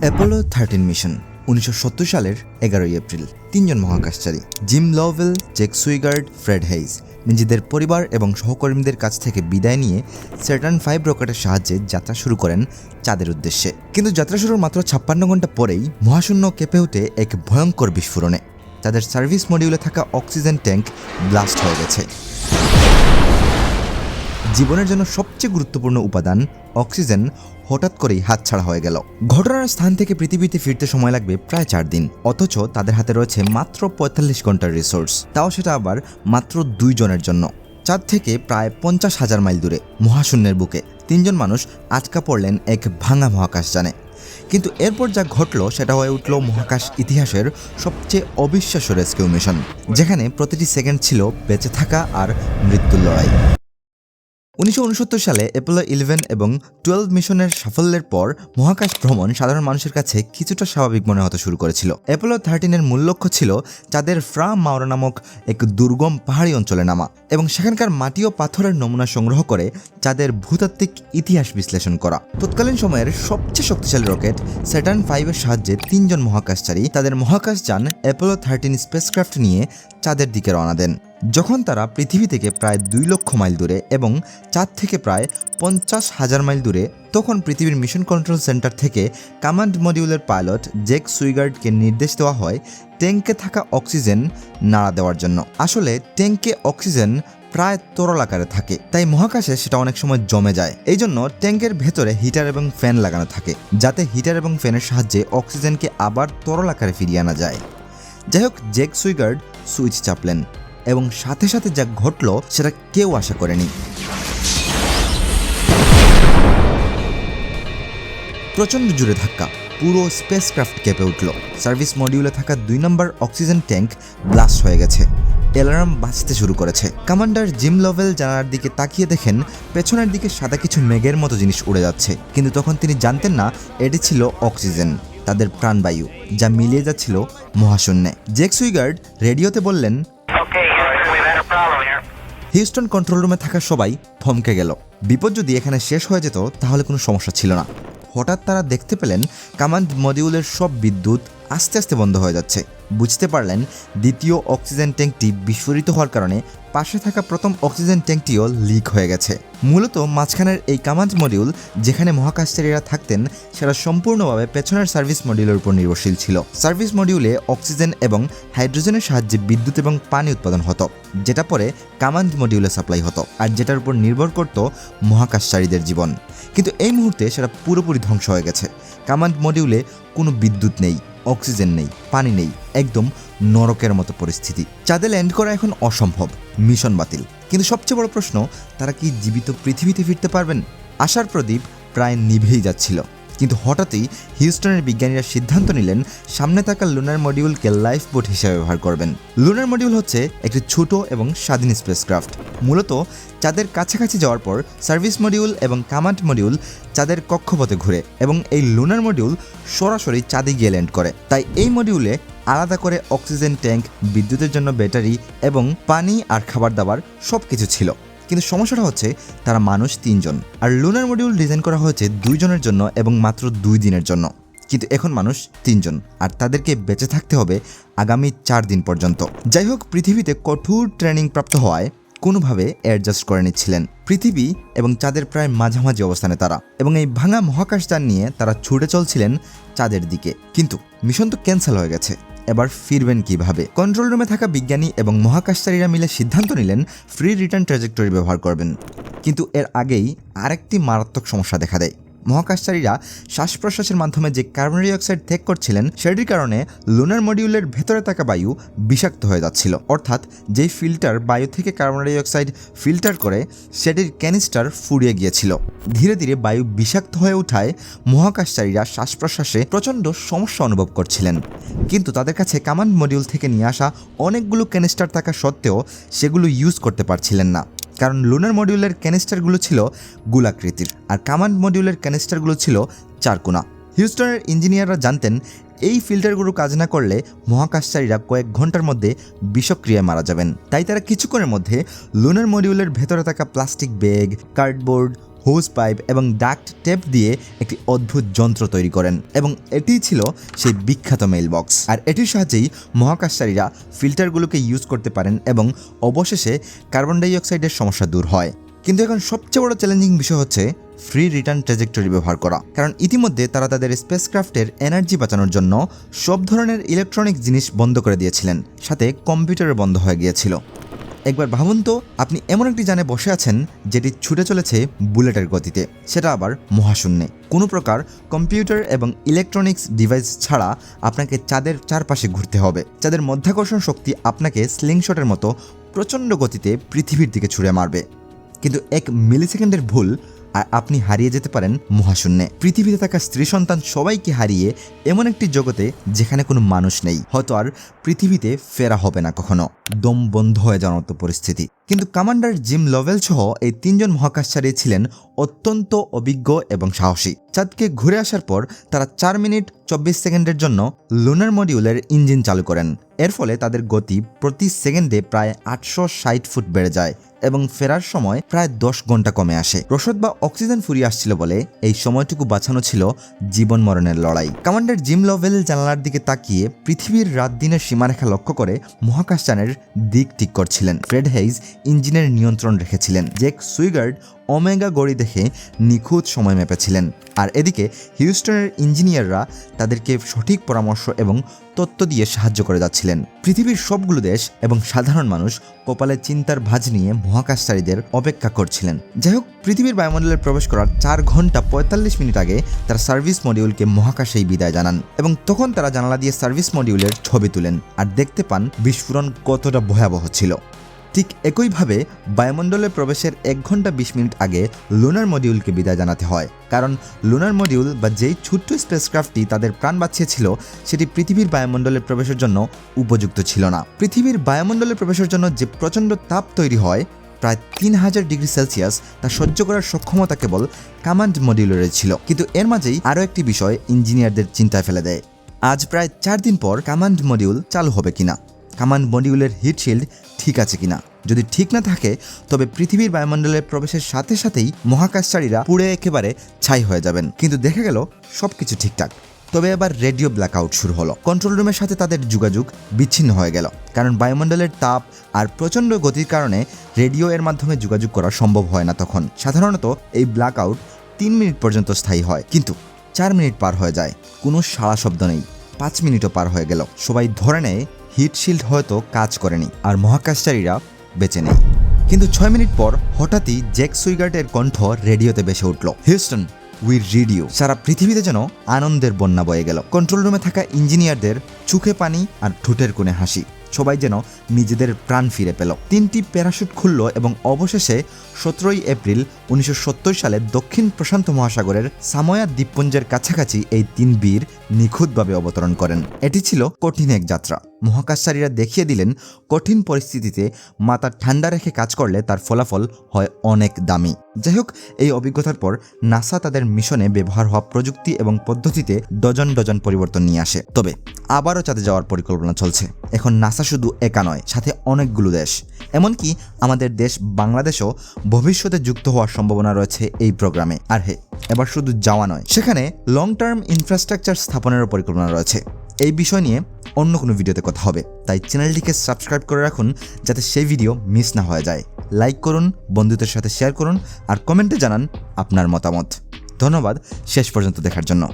Apollo 13 mission 1970 সালের 11 April. তিনজন মহাকাশচারী gym Lovello, Jack সুইগার্ড, Fred হেইজ নিজেদের পরিবার এবং সহকর্মীদের কাছ থেকে বিদায় নিয়ে স্যাটার্ন 5 রকেটের সাহায্যে যাত্রা শুরু করেন চাঁদের উদ্দেশ্যে। কিন্তু যাত্রা শুরুর মাত্র 56 ঘন্টা পরেই মহাশূন্য কেঁপে ওঠে এক ভয়ঙ্কর বিস্ফোরণে। তাদের সার্ভিস মডিউলে থাকা অক্সিজেন ট্যাঙ্ক ব্লাস্ট হয়ে গেছে। জীবনের জন্য সবচেয়ে গুরুত্বপূর্ণ উপাদান অক্সিজেন হঠাৎ করেই হাতছাড়া হয়ে গেল। ঘটনার স্থান থেকে পৃথিবীতে ফিরতে সময় লাগবে প্রায় 4 দিন, অথচ তাদের হাতে রয়েছে মাত্র 45 ঘন্টার রিসোর্স, তাও সেটা আবার মাত্র 2 জনের জন্য। চাঁদ থেকে প্রায় 50,000 মাইল দূরে মহাশূন্যের বুকে 3 জন মানুষ আটকা পড়লেন এক ভাঙা মহাকাশযানে। কিন্তু এরপর যা ঘটল সেটা হয়ে উঠল মহাকাশ ইতিহাসের সবচেয়ে অবিশ্বাস্য রেস্কিউ মিশন, যেখানে প্রতিটি সেকেন্ড ছিল বেঁচে থাকা আর মৃত্যুর লড়াই। 1969 সালে অ্যাপোলো 11 এবং 12 মিশনের সাফল্যের পর মহাকাশ ভ্রমণ সাধারণ মানুষের কাছে কিছুটা স্বাভাবিক মনে হতে শুরু করেছিল। অ্যাপোলো 13 এর মূল লক্ষ্য ছিল চাঁদের ফ্রা মাওরা নামক এক দুর্গম পাহাড়ি অঞ্চলে নামা এবং সেখানকার মাটি ও পাথরের নমুনা সংগ্রহ করে চাঁদের ভূতাত্ত্বিক ইতিহাস বিশ্লেষণ করা। তৎকালীন সময়ের সবচেয়ে শক্তিশালী রকেট স্যাটার্ন 5 এর সাহায্যে 3 জন মহাকাশচারী তাদের মহাকাশযান অ্যাপোলো 13 স্পেসক্রাফট নিয়ে চাঁদের দিকে রওনা দেন। যখন তারা পৃথিবী থেকে প্রায় 2 লক্ষ মাইল দূরে এবং চাঁদ থেকে প্রায় 50,000 মাইল দূরে, তখন পৃথিবীর মিশন কন্ট্রোল সেন্টার থেকে কমান্ড মডিউলের পাইলট জ্যাক সুইগার্ডকে নির্দেশ দেওয়া হয় ট্যাঙ্কে থাকা অক্সিজেন নাড়া দেওয়ার জন্য। আসলে ট্যাঙ্কে অক্সিজেন প্রায় তরল আকারে থাকে, তাই মহাকাশে সেটা অনেক সময় জমে যায়। এই জন্য ট্যাঙ্কের ভেতরে হিটার এবং ফ্যান লাগানো থাকে, যাতে হিটার এবং ফ্যানের সাহায্যে অক্সিজেনকে আবার তরল আকারে ফিরিয়ে আনা যায়। যাই হোক, জ্যাক সুইগার্ড সুইচ চাপলেন এবং সাথে সাথে যা ঘটল সেটা কেউ আশা করেনি। প্রচণ্ড জোরে ধাক্কা, পুরো স্পেসক্রাফট কেঁপে উঠল। সার্ভিস মডিউলে থাকা 2 নম্বর অক্সিজেন ট্যাঙ্ক ব্লাস্ট হয়ে গেছে। অ্যালার্ম বাজতে শুরু করেছে। কমান্ডার জিম লভেল জানালার দিকে তাকিয়ে দেখেন পেছনের দিকে সাদা কিছু মেঘের মতো জিনিস উড়ে যাচ্ছে, কিন্তু তখন তিনি জানতেন না এটি ছিল অক্সিজেন, তাদের প্রাণবায়ু, যা মিলিয়ে যাচ্ছিল মহাশূন্যে। জ্যাক সুইগার্ড রেডিওতে বললেন, হিউস্টন কন্ট্রোল রুমে থাকা সবাই থমকে গেল। বিপদ যদি এখানে শেষ হয়ে যেত তাহলে কোনো সমস্যা ছিল না। হঠাৎ তারা দেখতে পেলেন কমান্ড মডিউলের সব বিদ্যুৎ আস্তে আস্তে বন্ধ হয়ে যাচ্ছে। বুঝতে পারলেন দ্বিতীয় অক্সিজেন ট্যাঙ্কটি বিস্ফোরিত হওয়ার কারণে পাশে থাকা প্রথম অক্সিজেন ট্যাঙ্কটিও লিক হয়ে গেছে। মূলত মাঝখানের এই কমান্ড মডিউল যেখানে মহাকাশচারীরা থাকতেন সেটা সম্পূর্ণভাবে পেছনের সার্ভিস মডিউলের উপর নির্ভরশীল ছিল। সার্ভিস মডিউলে অক্সিজেন এবং হাইড্রোজেনের সাহায্যে বিদ্যুৎ এবং পানি উৎপাদন হতো, যেটা পরে কমান্ড মডিউলে সাপ্লাই হতো আর যেটার উপর নির্ভর করত মহাকাশচারীদের জীবন। কিন্তু এই মুহূর্তে সেটা পুরোপুরি ধ্বংস হয়ে গেছে। কমান্ড মডিউলে কোনো বিদ্যুৎ নেই, অক্সিজেন নেই, পানি নেই, একদম নরকের মতো পরিস্থিতি। চাঁদে ল্যান্ড করা এখন অসম্ভব, মিশন বাতিল। কিন্তু সবচেয়ে বড় প্রশ্ন, তারা কি জীবিত পৃথিবীতে ফিরতে পারবেন? আশার প্রদীপ প্রায় নিভেই যাচ্ছিল, কিন্তু হঠাৎই হিউস্টনের বিজ্ঞানীরা সিদ্ধান্ত নিলেন সামনে থাকা লুনার মডিউলকে লাইফ বোট হিসেবে ব্যবহার করবেন। লুনার মডিউল হচ্ছে একটি ছোট এবং স্বাধীন স্পেসক্রাফট। মূলত চাঁদের কাছাকাছি যাওয়ার পর সার্ভিস মডিউল এবং কমান্ড মডিউল চাঁদের কক্ষপথে ঘুরে এবং এই লুনার মডিউল সরাসরি চাঁদে গিয়ে ল্যান্ড করে। তাই এই মডিউলে আলাদা করে অক্সিজেন ট্যাঙ্ক, বিদ্যুতের জন্য ব্যাটারি এবং পানি আর খাবার দাবার সব কিছু ছিল। কিন্তু সমস্যাটা হচ্ছে তারা মানুষ 3 জন, আর লুনার মডিউল ডিজাইন করা হয়েছে 2 জনের জন্য এবং মাত্র 2 দিনের জন্য। কিন্তু এখন মানুষ 3 জন, আর তাদেরকে বেঁচে থাকতে হবে আগামী 4 দিন পর্যন্ত। যাই হোক, পৃথিবীতে কঠোর ট্রেনিং প্রাপ্ত হওয়ায় কোনোভাবে অ্যাডজাস্ট করে নিচ্ছিলেন পৃথিবী এবং চাঁদের প্রায় মাঝামাঝি অবস্থানে তারা, এবং এই ভাঙা মহাকাশযান নিয়ে তারা ছুটে চলছিলেন চাঁদের দিকে। কিন্তু মিশন তো ক্যান্সেল হয়ে গেছে, এবার ফিরবেন কিভাবে? কন্ট্রোল রুমে থাকা বিজ্ঞানী এবং মহাকাশচারীরা মিলে সিদ্ধান্ত নিলেন ফ্রি রিটার্ন ট্র্যাজেক্টরি ব্যবহার করবেন। কিন্তু এর আগেই আরেকটি মারাত্মক সমস্যা দেখা দেয়। মহাকাশচারীরা শ্বাস প্রশ্বাসের মাধ্যমে যে কার্বন ডাই অক্সাইড ত্যাগ করছিলেন সেটির কারণে লুনার মডিউলের ভেতরে থাকা বায়ু বিষাক্ত হয়ে যাচ্ছিল। অর্থাৎ যেই ফিল্টার বায়ু থেকে কার্বন ডাই অক্সাইড ফিল্টার করে সেটির ক্যানিস্টার ফুরিয়ে গিয়েছিল। ধীরে ধীরে বায়ু বিষাক্ত হয়ে ওঠায় মহাকাশচারীরা শ্বাস প্রশ্বাসে প্রচণ্ড সমস্যা অনুভব করছিলেন। কিন্তু তাদের কাছে কমান্ড মডিউল থেকে নিয়ে আসা অনেকগুলো ক্যানিস্টার থাকা সত্ত্বেও সেগুলো ইউজ করতে পারছিলেন না, কারণ লুনার মডিউলের ক্যানিস্টারগুলো ছিল গোলাকৃতির আর কমান্ড মডিউলের ক্যানিস্টারগুলো ছিল চারকোনা। হিউস্টনের ইঞ্জিনিয়াররা জানতেন এই ফিল্টারগুলো কাজ না করলে মহাকাশচারীরা কয়েক ঘন্টার মধ্যে বিষক্রিয়ায় মারা যাবেন। তাই তারা কিছুক্ষণের মধ্যে লুনার মডিউলের ভেতরে থাকা plastic bag, cardboard, hose pipe এবং ডাক্ট টেপ দিয়ে একটি অদ্ভুত যন্ত্র তৈরি করেন এবং এটিই ছিল সেই বিখ্যাত মেইল বক্স। আর এটির সাহায্যেই মহাকাশচারীরা ফিল্টারগুলোকে ইউজ করতে পারেন এবং অবশেষে কার্বন ডাই অক্সাইডের সমস্যা দূর হয়। কিন্তু এখন সবচেয়ে বড় চ্যালেঞ্জিং বিষয় হচ্ছে ফ্রি রিটার্ন ট্র্যাজেক্টরি ব্যবহার করা, কারণ ইতিমধ্যে তারা তাদের স্পেসক্রাফটের এনার্জি বাঁচানোর জন্য সব ধরনের ইলেকট্রনিক জিনিস বন্ধ করে দিয়েছিলেন, সাথে কম্পিউটারও বন্ধ হয়ে গিয়েছিল। একবার ভাবুন তো, আপনি এমন একটি যানে বসে আছেন যেটি ছুটে চলেছে বুলেটের গতিতে, সেটা আবার মহাশূন্যে। কোনো প্রকার কম্পিউটার এবং ইলেকট্রনিক্স ডিভাইস ছাড়া আপনাকে চাঁদের চারপাশে ঘুরতে হবে। চাঁদের মধ্যাকর্ষণ শক্তি আপনাকে স্লিংশটের মতো প্রচণ্ড গতিতে পৃথিবীর দিকে ছুঁড়ে মারবে, কিন্তু 1 মিলিসেকেন্ডের ভুল আর আপনি হারিয়ে যেতে পারেন মহাশূন্যে। পৃথিবীতে থাকা স্ত্রী সন্তান সবাইকে হারিয়ে এমন একটি জগতে যেখানে কোনো মানুষ নেই, হয়তো আর পৃথিবীতে ফেরা হবে না কখনো। দম বন্ধ হয়ে যাওয়ার মতো পরিস্থিতি। কিন্তু কমান্ডার জিম লভেল সহ এই 3 জন মহাকাশচারী ছিলেন অত্যন্ত অভিজ্ঞ এবং সাহসী। চাঁদকে ঘুরে আসার পর তারা 4 মিনিট 24 সেকেন্ডের জন্য লুনার মডিউলের ইঞ্জিন চালু করেন। এর ফলে তাদের গতি প্রতি সেকেন্ডে প্রায় 860 ফুট বেড়ে যায় এবং ফেরার সময় প্রায় 10 ঘন্টা কমে আসে। রসদ বা অক্সিজেন ফুরিয়ে আসছিল বলে এই সময়টুকু বাঁচানো ছিল জীবন মরণের লড়াই। কমান্ডার জিম লভেল জানালার দিকে তাকিয়ে পৃথিবীর রাত দিনের সীমারেখা লক্ষ্য করে মহাকাশযানের দিক ঠিক করছিলেন। ফ্রেড হেইজ ইঞ্জিনের নিয়ন্ত্রণ রেখেছিলেন। জ্যাক সুইগার্ড ওমেগা গড়ি দেখে নিখুঁত সময় মেপেছিলেন। আর এদিকে হিউস্টনের ইঞ্জিনিয়াররা তাদেরকে সঠিক পরামর্শ এবং তত্ত্ব দিয়ে সাহায্য করে যাচ্ছিলেন। পৃথিবীর সবগুলো দেশ এবং সাধারণ মানুষ কপালে চিন্তার ভাঁজ নিয়ে মহাকাশচারীদের অপেক্ষা করছিলেন। যাই হোক, পৃথিবীর বায়ুমণ্ডলে প্রবেশ করার 4 ঘন্টা 45 মিনিট আগে তারা সার্ভিস মডিউলকে মহাকাশেই বিদায় জানান এবং তখন তারা জানালা দিয়ে সার্ভিস মডিউলের ছবি তুলেন আর দেখতে পান বিস্ফোরণ কতটা ভয়াবহ ছিল। ঠিক একইভাবে বায়ুমণ্ডলে প্রবেশের 1 ঘন্টা 20 মিনিট আগে লুনার মডিউলকে বিদায় জানাতে হয়, কারণ লুনার মডিউল বা যেই ছোট্ট স্পেসক্রাফটটি তাদের প্রাণ বাঁচিয়েছিল সেটি পৃথিবীর বায়ুমণ্ডলে প্রবেশের জন্য উপযুক্ত ছিল না। পৃথিবীর বায়ুমণ্ডলে প্রবেশের জন্য যে প্রচণ্ড তাপ তৈরি হয় প্রায় 3000 ডিগ্রি সেলসিয়াস, তা সহ্য করার সক্ষমতা কেবল কমান্ড মডিউলের ছিল। কিন্তু এর মাঝেই আরও একটি বিষয় ইঞ্জিনিয়ারদের চিন্তায় ফেলে দেয়। আজ প্রায় 4 দিন পর কমান্ড মডিউল চালু হবে কিনা, কমান্ড মডিউলের হিট শিল্ড ঠিক আছে কিনা। যদি ঠিক না থাকে তবে পৃথিবীর বায়ুমণ্ডলে প্রবেশের সাথে সাথেই মহাকাশচারীরা পুড়ে একেবারে ছাই হয়ে যাবেন। কিন্তু দেখা গেল সবকিছু ঠিকঠাক। তবে এবার রেডিও ব্ল্যাকআউট শুরু হলো। কন্ট্রোল রুমের সাথে তাদের যোগাযোগ বিচ্ছিন্ন হয়ে গেল, কারণ বায়ুমণ্ডলের তাপ আর প্রচণ্ড গতির কারণে রেডিও এর মাধ্যমে যোগাযোগ করা সম্ভব হয় না তখন। সাধারণত এই ব্ল্যাকআউট 3 মিনিট পর্যন্ত স্থায়ী হয়, কিন্তু 4 মিনিট পার হয়ে যায়, কোনো সাড়া শব্দ নেই। 5 মিনিটও পার হয়ে গেল। সবাই ধরে নেয় হিট শিল্ড হয়তো কাজ করেনি আর মহাকাশচারীরা বেঁচে নেই। কিন্তু 6 মিনিট পর হঠাৎই জ্যাক সুইগার্টের কণ্ঠ রেডিওতে ভেসে উঠল, হিউস্টন উই রিড ইউ। সারা পৃথিবীতে যেন আনন্দের বন্যা বয়ে গেল। কন্ট্রোল রুমে থাকা ইঞ্জিনিয়ারদের চোখে পানি আর ঠোঁটের কোণে হাসি। সবাই যেন নিজেদের প্রাণ ফিরে পেল। 3টি প্যারাশুট খুলল এবং অবশেষে 17 এপ্রিল 1970 সালে দক্ষিণ প্রশান্ত মহাসাগরের সামোয়া দ্বীপপুঞ্জের কাছাকাছি এই 3 বীর নিখুঁতভাবে অবতরণ করেন। এটি ছিল কঠিন এক যাত্রা। মহাকাশচারীরা দেখিয়ে দিলেন কঠিন পরিস্থিতিতে মাথা ঠান্ডা রেখে কাজ করলে তার ফলাফল হয় অনেক দামি। যাই হোক, এই অভিজ্ঞতার পর নাসা তাদের মিশনে ব্যবহার হওয়া প্রযুক্তি এবং পদ্ধতিতে ডজন ডজন পরিবর্তন নিয়ে আসে। তবে আবারও চাঁদে যাওয়ার পরিকল্পনা চলছে। এখন নাসা শুধু একা নয়, সাথে অনেকগুলো দেশ, এমনকি আমাদের দেশ বাংলাদেশও ভবিষ্যতে যুক্ত হওয়ার সম্ভাবনা রয়েছে এই প্রোগ্রামে। আর এবার শুধু যাওয়া নয়, সেখানে লং টার্ম ইনফ্রাস্ট্রাকচার স্থাপনেরও পরিকল্পনা রয়েছে। এই বিষয় নিয়ে অন্য কোনো ভিডিওতে কথা হবে, তাই চ্যানেলটিকে সাবস্ক্রাইব করে রাখুন যাতে সেই ভিডিও মিস না হয়ে যায়। লাইক করুন, বন্ধুদের সাথে শেয়ার করুন আর কমেন্টে জানান আপনার মতামত। ধন্যবাদ শেষ পর্যন্ত দেখার জন্য।